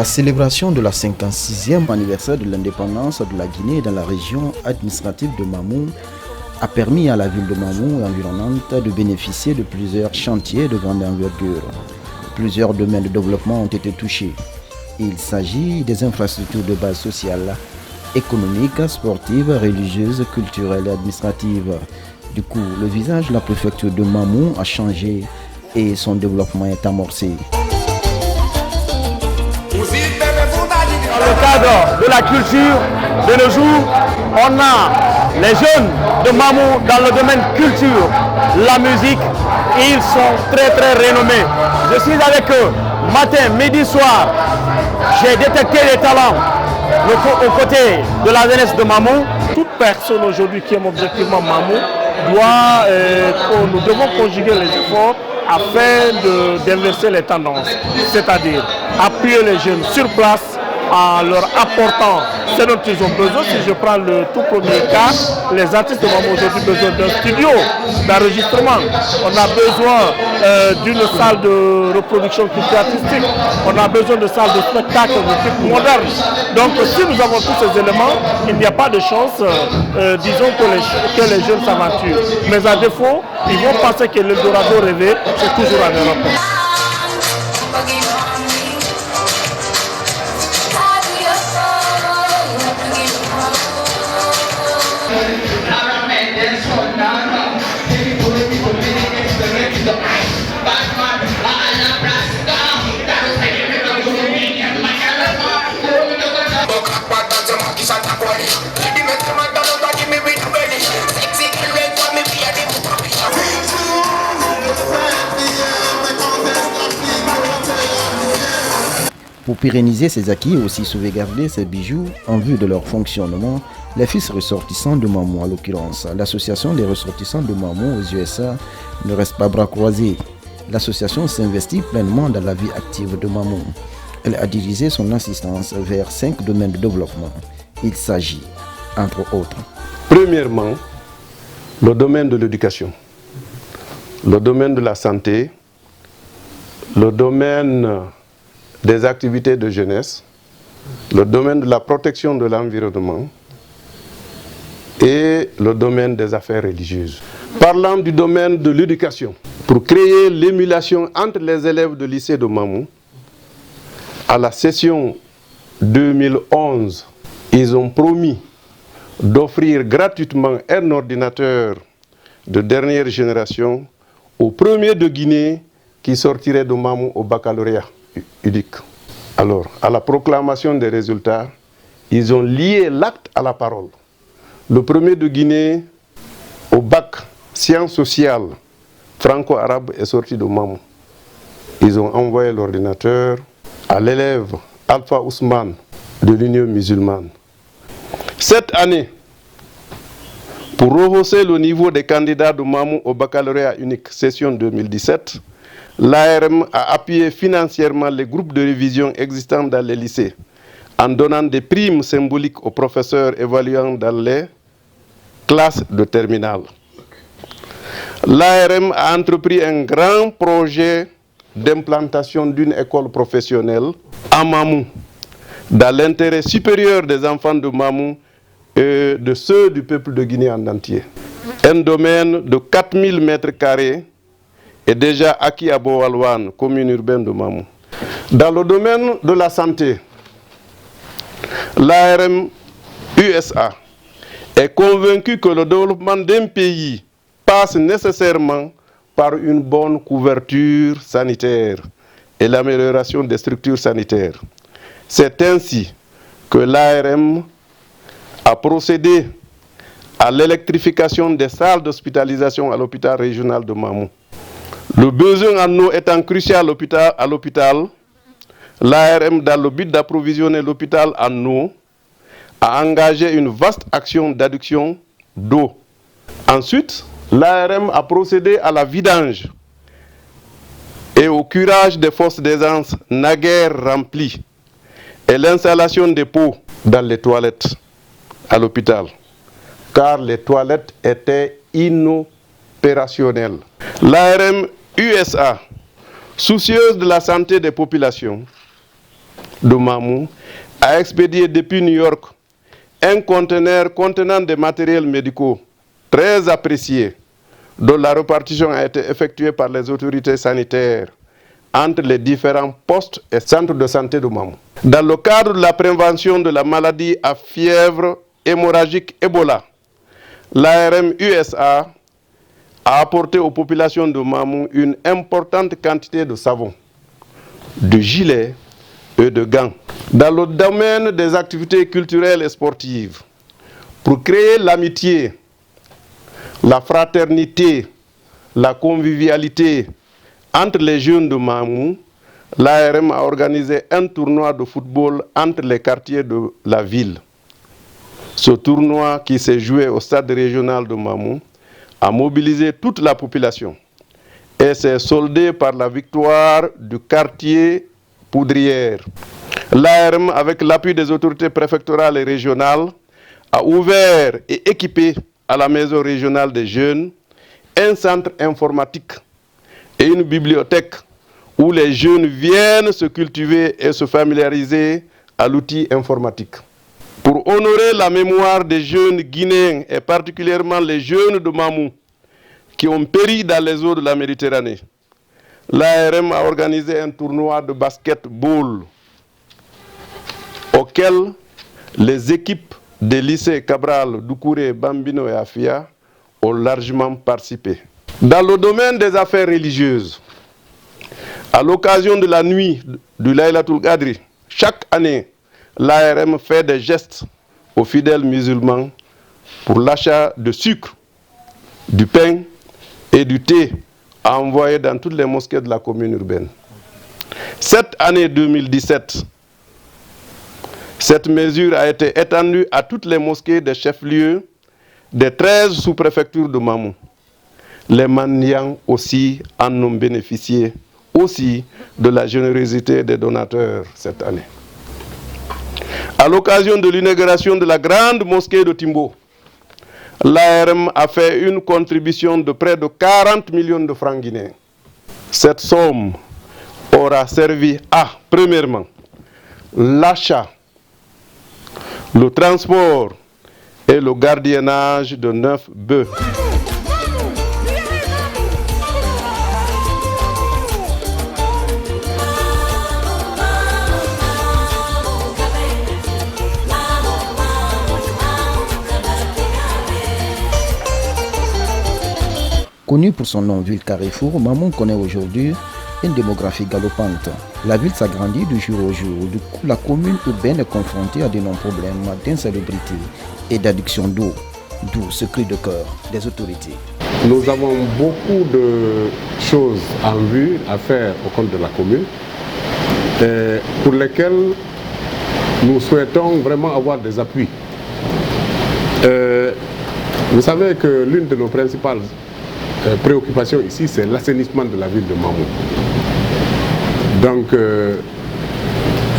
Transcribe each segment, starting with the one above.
La célébration de la 56e anniversaire de l'indépendance de la Guinée dans la région administrative de Mamou a permis à la ville de Mamou et environnante de bénéficier de plusieurs chantiers de grande envergure. Plusieurs domaines de développement ont été touchés. Il s'agit des infrastructures de base sociale, économiques, sportives, religieuses, culturelles et administratives. Du coup, le visage de la préfecture de Mamou a changé et son développement est amorcé. Dans le cadre de la culture, de nos jours, on a les jeunes de Mamou dans le domaine culture, la musique, ils sont très renommés. Je suis avec eux matin, midi, soir. J'ai détecté les talents aux côtés de la jeunesse de Mamou. Toute personne aujourd'hui qui aime objectivement Mamou nous devons conjuguer les efforts afin d'inverser les tendances, c'est-à-dire appuyer les jeunes sur place en leur apportant ce dont ils ont besoin. Si je prends le tout premier cas, les artistes ont aujourd'hui besoin d'un studio d'enregistrement. On a besoin d'une salle de reproduction culturelle artistique. On a besoin de salles de spectacle de type moderne. Donc si nous avons tous ces éléments, il n'y a pas de chance, disons, que les jeunes s'aventurent. Mais à défaut, ils vont penser que l'Eldorado rêvé, c'est toujours en Europe. Pour pérenniser ces acquis et aussi sauvegarder ces bijoux en vue de leur fonctionnement, les fils ressortissants de Mamou, à l'occurrence, l'association des ressortissants de Mamou aux USA ne reste pas bras croisés. L'association s'investit pleinement dans la vie active de Mamou. Elle a dirigé son assistance vers 5 domaines de développement. Il s'agit, entre autres. Premièrement, le domaine de l'éducation, le domaine de la santé, le domaine des activités de jeunesse, le domaine de la protection de l'environnement et le domaine des affaires religieuses. Parlant du domaine de l'éducation, pour créer l'émulation entre les élèves de lycée de Mamou, à la session 2011, ils ont promis d'offrir gratuitement un ordinateur de dernière génération au premier de Guinée qui sortirait de Mamou au baccalauréat unique. Alors, à la proclamation des résultats, ils ont lié l'acte à la parole. Le premier de Guinée, au bac sciences sociales franco-arabe, est sorti de Mamou. Ils ont envoyé l'ordinateur à l'élève Alpha Ousmane de l'Union musulmane. Cette année, pour rehausser le niveau des candidats de Mamou au baccalauréat unique session 2017, l'ARM a appuyé financièrement les groupes de révision existants dans les lycées en donnant des primes symboliques aux professeurs évaluant dans les classes de terminale. L'ARM a entrepris un grand projet d'implantation d'une école professionnelle à Mamou, dans l'intérêt supérieur des enfants de Mamou et de ceux du peuple de Guinée en entier. Un domaine de 4000 m² est déjà acquis à Boalouane, commune urbaine de Mamou. Dans le domaine de la santé, l'ARM USA est convaincu que le développement d'un pays passe nécessairement par une bonne couverture sanitaire et l'amélioration des structures sanitaires. C'est ainsi que l'ARM a procédé à l'électrification des salles d'hospitalisation à l'hôpital régional de Mamou. Le besoin en eau étant crucial à l'hôpital, l'ARM, dans le but d'approvisionner l'hôpital en eau, a engagé une vaste action d'adduction d'eau. Ensuite, l'ARM a procédé à la vidange et au curage des fosses d'aisance naguère remplies et l'installation des pots dans les toilettes à l'hôpital, car les toilettes étaient inopérationnelles. L'ARM USA, soucieuse de la santé des populations, de Mamou a expédié depuis New York un conteneur contenant des matériels médicaux très appréciés, dont la répartition a été effectuée par les autorités sanitaires entre les différents postes et centres de santé de Mamou. Dans le cadre de la prévention de la maladie à fièvre hémorragique Ebola, l'ARM USA a apporté aux populations de Mamou une importante quantité de savon, de gilets et de gants. Dans le domaine des activités culturelles et sportives, pour créer l'amitié, la fraternité, la convivialité entre les jeunes de Mamou, l'ARM a organisé un tournoi de football entre les quartiers de la ville. Ce tournoi, qui s'est joué au stade régional de Mamou, a mobilisé toute la population et s'est soldé par la victoire du quartier Poudrière. L'ARM, avec l'appui des autorités préfectorales et régionales, a ouvert et équipé à la maison régionale des jeunes un centre informatique et une bibliothèque où les jeunes viennent se cultiver et se familiariser à l'outil informatique. Pour honorer la mémoire des jeunes Guinéens et particulièrement les jeunes de Mamou qui ont péri dans les eaux de la Méditerranée, l'ARM a organisé un tournoi de basket-ball auquel les équipes des lycées Cabral, Doucouré, Bambino et Afia ont largement participé. Dans le domaine des affaires religieuses, à l'occasion de la nuit du Laylatul Qadri, chaque année, l'ARM fait des gestes aux fidèles musulmans pour l'achat de sucre, du pain et du thé à envoyer dans toutes les mosquées de la commune urbaine. Cette année 2017, cette mesure a été étendue à toutes les mosquées des chefs-lieux des 13 sous-préfectures de Mamou. Les mendiants aussi en ont bénéficié aussi de la générosité des donateurs cette année. À l'occasion de l'inauguration de la grande mosquée de Timbo, l'ARM a fait une contribution de près de 40 millions de francs guinéens. Cette somme aura servi à, premièrement, l'achat, le transport et le gardiennage de 9 bœufs. Connue pour son nom ville Carrefour, Mamou connaît aujourd'hui une démographie galopante. La ville s'agrandit du jour au jour. Du coup, la commune urbaine est confrontée à de nombreux problèmes d'insalubrité et d'addiction d'eau, d'où ce cri de cœur des autorités. Nous avons beaucoup de choses en vue à faire au compte de la commune, pour lesquelles nous souhaitons vraiment avoir des appuis. Vous savez que l'une de nos principales préoccupation ici, c'est l'assainissement de la ville de Mamou. Donc,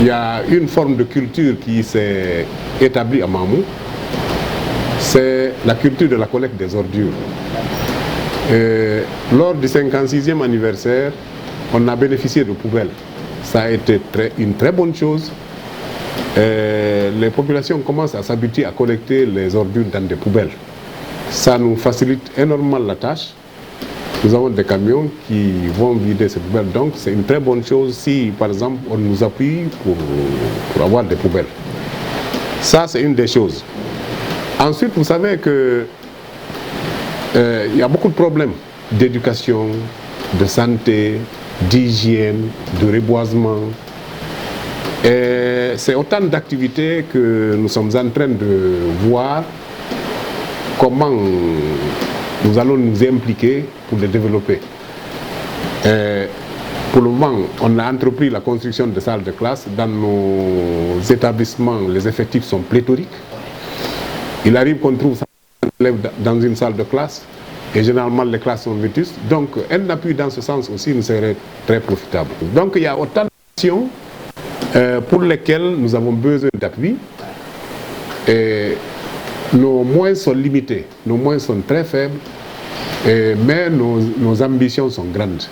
il y a une forme de culture qui s'est établie à Mamou, c'est la culture de la collecte des ordures. Lors du 56e anniversaire, on a bénéficié de poubelles. Ça a été une très bonne chose. Les populations commencent à s'habituer à collecter les ordures dans des poubelles. Ça nous facilite énormément la tâche. Nous avons des camions qui vont vider ces poubelles. Donc c'est une très bonne chose si, par exemple, on nous appuie pour avoir des poubelles. Ça, c'est une des choses. Ensuite, vous savez que il y a beaucoup de problèmes d'éducation, de santé, d'hygiène, de reboisement. Et c'est autant d'activités que nous sommes en train de voir comment nous allons nous impliquer pour les développer. Pour le moment, on a entrepris la construction de salles de classe. Dans nos établissements, les effectifs sont pléthoriques. Il arrive qu'on trouve ça dans une salle de classe et généralement les classes sont vétustes. Donc un appui dans ce sens aussi nous serait très profitable. Donc il y a autant d'actions pour lesquelles nous avons besoin d'appui. Et nos moyens sont limités, nos moyens sont très faibles, mais nos ambitions sont grandes.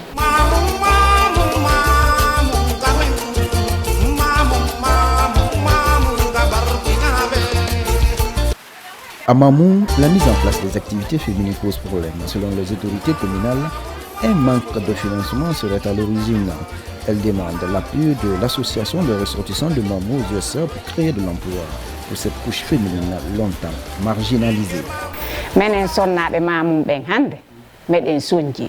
À Mamou, la mise en place des activités féminines pose problème. Selon les autorités communales, un manque de financement serait à l'origine. Elle demande l'appui de l'association des ressortissants de Mamou aux USA pour créer de l'emploi pour cette couche féminine longtemps marginalisée. Menen sonnaɓe Mamum ɓen hande meɗen soñji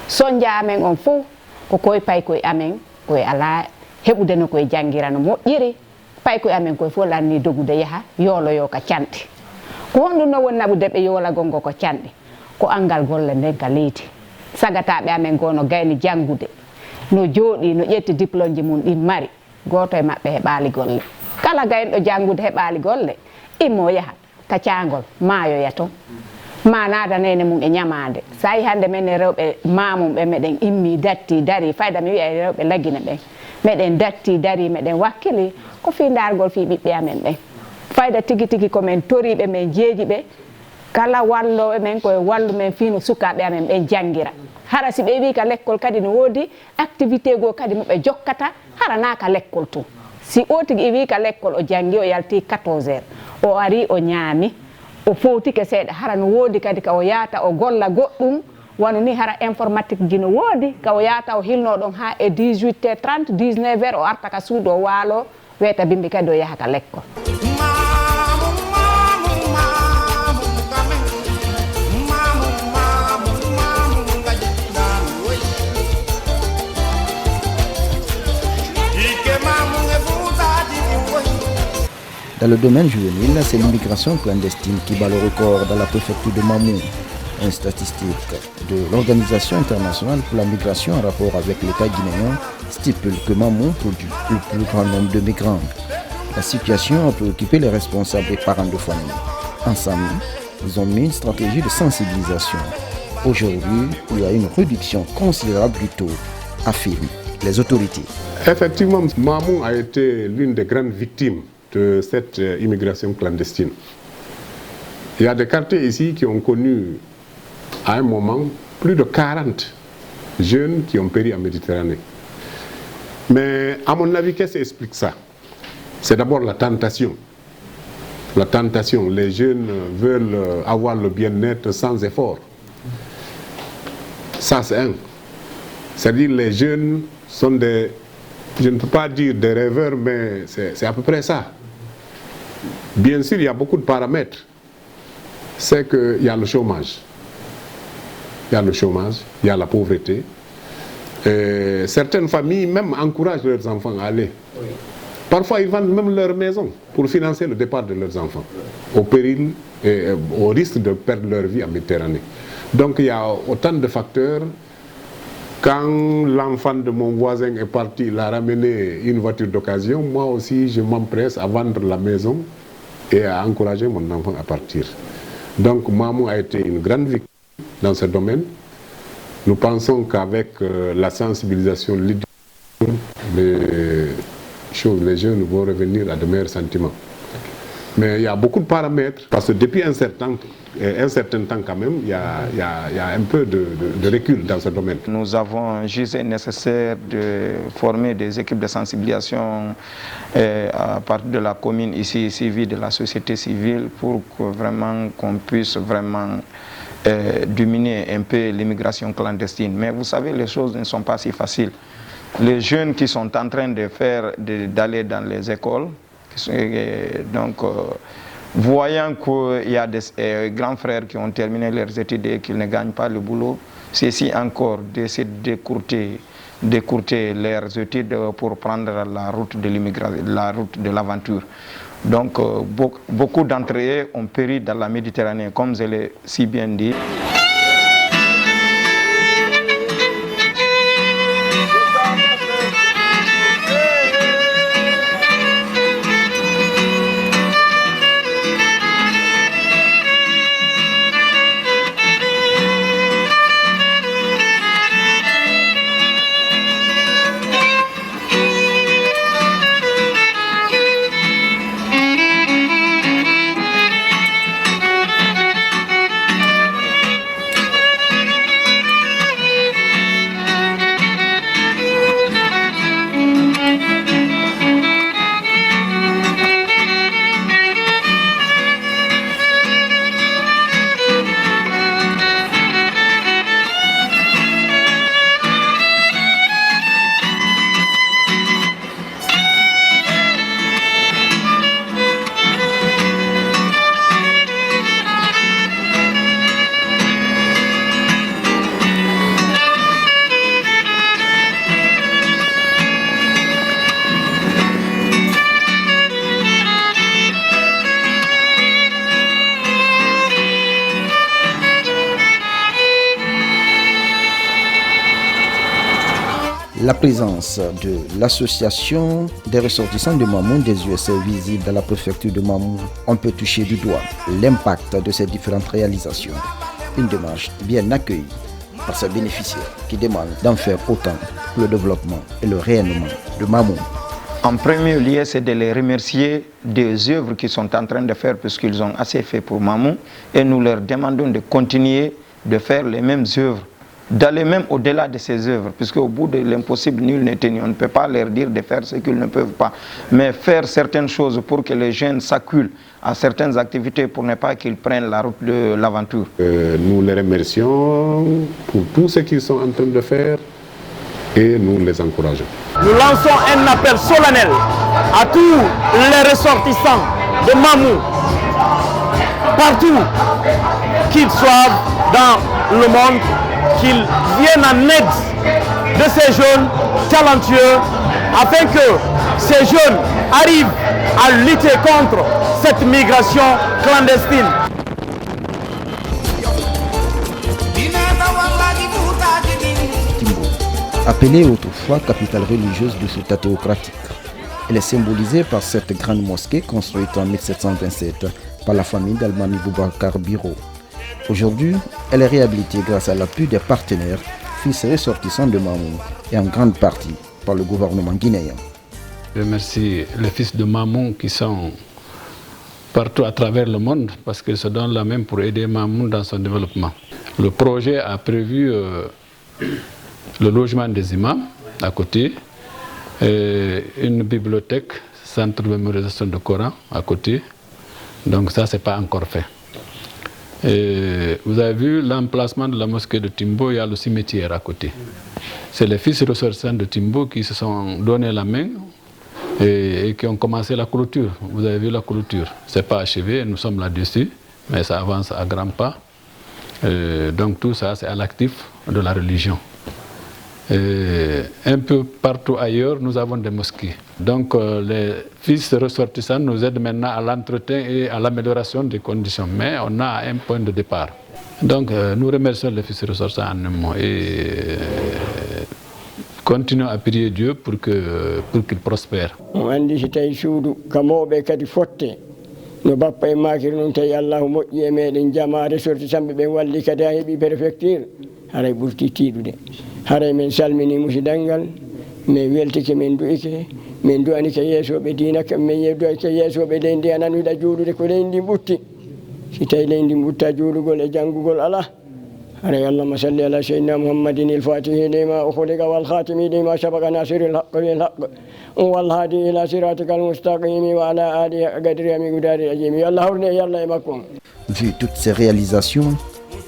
sonja amen on fof ko koye pay koye amen koye ala heɓude no koye janggira no moƴƴiri pay koye amen koye fof lanni dogude yaaha yooloyo ka canɗi ko honɗum no woni naɓude ɓe yoolagol ngo ko canɗi ko angal golle nden ka leydi sagataɓe amen go no gayni janggude no jooɗi no ƴetti diplôme ji mum ɗin mari goto e maɓɓe heɓali golle kala gaynoɗo janggude heɓali golle immo yaaha ka caangol maayoya toon ma nadanene mum e ñamade sa yi hande men e rewɓe mamum ɓe meɗen immi datti dari fayda mi wiya e rewɓe laggine ɓen meɗen datti dari meɗen wakkili ko fi dargol fi ɓiɓɓe amen ɓen fayda tigi tigi komin toriɓe men jeeji ɓe kala walloɓe men koye wallu men fino sukaɓe amen ɓen jangira hara si ɓe wi ka l'école kadi no woodi activité goo kadi moɓe jokkata hara na ka l'école to si o tigi wi ka l'école o jangi o yalti 14 heures o ari o ñaami o fowtike seeɗa hara no woodi kadi ka o yaata o golla goɗɗum wano ni hara informatique ji no woodi ka o yaata o hilno ɗon ha e 18h30 19h o arta ka suudu o waalo weyta bimbi kadi o yaha ka l'école. Dans le domaine juvénile, c'est l'immigration clandestine qui bat le record dans la préfecture de Mamou. Une statistique de l'Organisation internationale pour la migration en rapport avec l'État guinéen stipule que Mamou produit le plus grand nombre de migrants. La situation a préoccupé les responsables et parents de famille. Ensemble, ils ont mis une stratégie de sensibilisation. Aujourd'hui, il y a une réduction considérable du taux, affirment les autorités. Effectivement, Mamou a été l'une des grandes victimes de cette immigration clandestine. Il y a des quartiers ici qui ont connu à un moment plus de 40 jeunes qui ont péri en Méditerranée. Mais à mon avis, qu'est-ce qui explique ça? C'est d'abord la tentation. La tentation, les jeunes veulent avoir le bien-être sans effort. Ça c'est un. C'est-à-dire les jeunes sont des, je ne peux pas dire des rêveurs, mais c'est à peu près ça. Bien sûr, il y a beaucoup de paramètres. C'est qu'il y a le chômage. Il y a le chômage, il y a la pauvreté. Et certaines familles même encouragent leurs enfants à aller. Oui. Parfois, ils vendent même leur maison pour financer le départ de leurs enfants, au péril et au risque de perdre leur vie en Méditerranée. Donc il y a autant de facteurs. Quand l'enfant de mon voisin est parti, il a ramené une voiture d'occasion, moi aussi je m'empresse à vendre la maison et à encourager mon enfant à partir. Donc Mamou a été une grande victime dans ce domaine. Nous pensons qu'avec la sensibilisation, les jeunes vont revenir à de meilleurs sentiments. Mais il y a beaucoup de paramètres, parce que depuis un certain temps quand même, il y a un peu de recul dans ce domaine. Nous avons jugé nécessaire de former des équipes de sensibilisation à partir de la commune ici, civile, de la société civile, pour que vraiment qu'on puisse vraiment diminuer un peu l'immigration clandestine. Mais vous savez, les choses ne sont pas si faciles. Les jeunes qui sont en train d'aller dans les écoles, donc, voyant qu'il y a des grands frères qui ont terminé leurs études et qu'ils ne gagnent pas le boulot, c'est encore d'essayer d'écourter leurs études pour prendre la route de l'immigration, la route de l'aventure. Donc, beaucoup d'entre eux ont péri dans la Méditerranée, comme je l'ai si bien dit. La présence de l'association des ressortissants de Mamoun des USA visible dans la préfecture de Mamoun, on peut toucher du doigt l'impact de ces différentes réalisations. Une démarche bien accueillie par ses bénéficiaires qui demandent d'en faire autant pour le développement et le rayonnement de Mamoun. En premier lieu, c'est de les remercier des œuvres qu'ils sont en train de faire puisqu'ils ont assez fait pour Mamoun et nous leur demandons de continuer de faire les mêmes œuvres, d'aller même au-delà de ces œuvres, puisque au bout de l'impossible, nul n'est tenu. On ne peut pas leur dire de faire ce qu'ils ne peuvent pas, mais faire certaines choses pour que les jeunes s'acculent à certaines activités pour ne pas qu'ils prennent la route de l'aventure. Nous les remercions pour tout ce qu'ils sont en train de faire et nous les encourageons. Nous lançons un appel solennel à tous les ressortissants de Mamoun, partout, qu'ils soient dans le monde, qu'ils viennent en aide de ces jeunes talentueux afin que ces jeunes arrivent à lutter contre cette migration clandestine. Appelée autrefois capitale religieuse du Sultan théocratique, elle est symbolisée par cette grande mosquée construite en 1727 par la famille d'Almami Boubacar Biro. Aujourd'hui, elle est réhabilitée grâce à l'appui des partenaires, fils et ressortissants de Mamoun, et en grande partie par le gouvernement guinéen. Je remercie les fils de Mamoun qui sont partout à travers le monde parce qu'ils se donnent la main pour aider Mamoun dans son développement. Le projet a prévu le logement des imams à côté, une bibliothèque, centre de mémorisation du Coran à côté. Donc ça, ce n'est pas encore fait. Et vous avez vu l'emplacement de la mosquée de Timbo, il y a le cimetière à côté. C'est les fils ressortissants de Timbo qui se sont donné la main et qui ont commencé la clôture. Vous avez vu la clôture. Ce n'est pas achevé, nous sommes là-dessus, mais ça avance à grands pas. Donc tout ça, c'est à l'actif de la religion. Un peu partout ailleurs, nous avons des mosquées. Donc les fils ressortissants nous aident maintenant à l'entretien et à l'amélioration des conditions. Mais on a un point de départ. Donc nous remercions les fils ressortissants en un mot et continuons à prier Dieu pour qu'il prospère. On andi si tawi suudu kamoɓe kadi fotte no bappa e makiri noon tawi allahu moƴƴi e meɗen jama ressortissant ɓe walli kadi ha heeɓi préfecture haray ɓurti tiiɗude. haray men salmini musidalngal min weltike min du'ike min du'anike yeesoɓe diina min du'anike yeesoɓe leydi anan wiɗa juulude ko leydi ɓutti si tawi leydi ɓutta juulugol e janngugol ala haray allahumma salli ala seydina muhammadin il fatihi lima ukhliqa wal khatimi lima sabaqa nasiril haqqi bil haqq wal hadi ila siratikal mustaqim wa ala alihi qadri miqdari ajim ya allah hawrni ya allah e makkum. Vu toutes ces réalisations,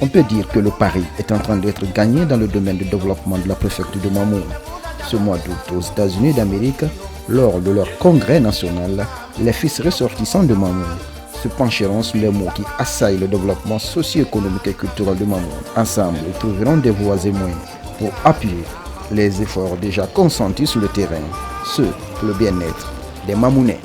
on peut dire que le pari est en train d'être gagné dans le domaine du développement de la préfecture de Mamoun. Ce mois d'août aux États-Unis d'Amérique, lors de leur congrès national, les fils ressortissants de Mamoun se pencheront sur les mots qui assaillent le développement socio-économique et culturel de Mamoun. Ensemble, ils trouveront des voies et moyens pour appuyer les efforts déjà consentis sur le terrain, ceux pour le bien-être des Mamounais.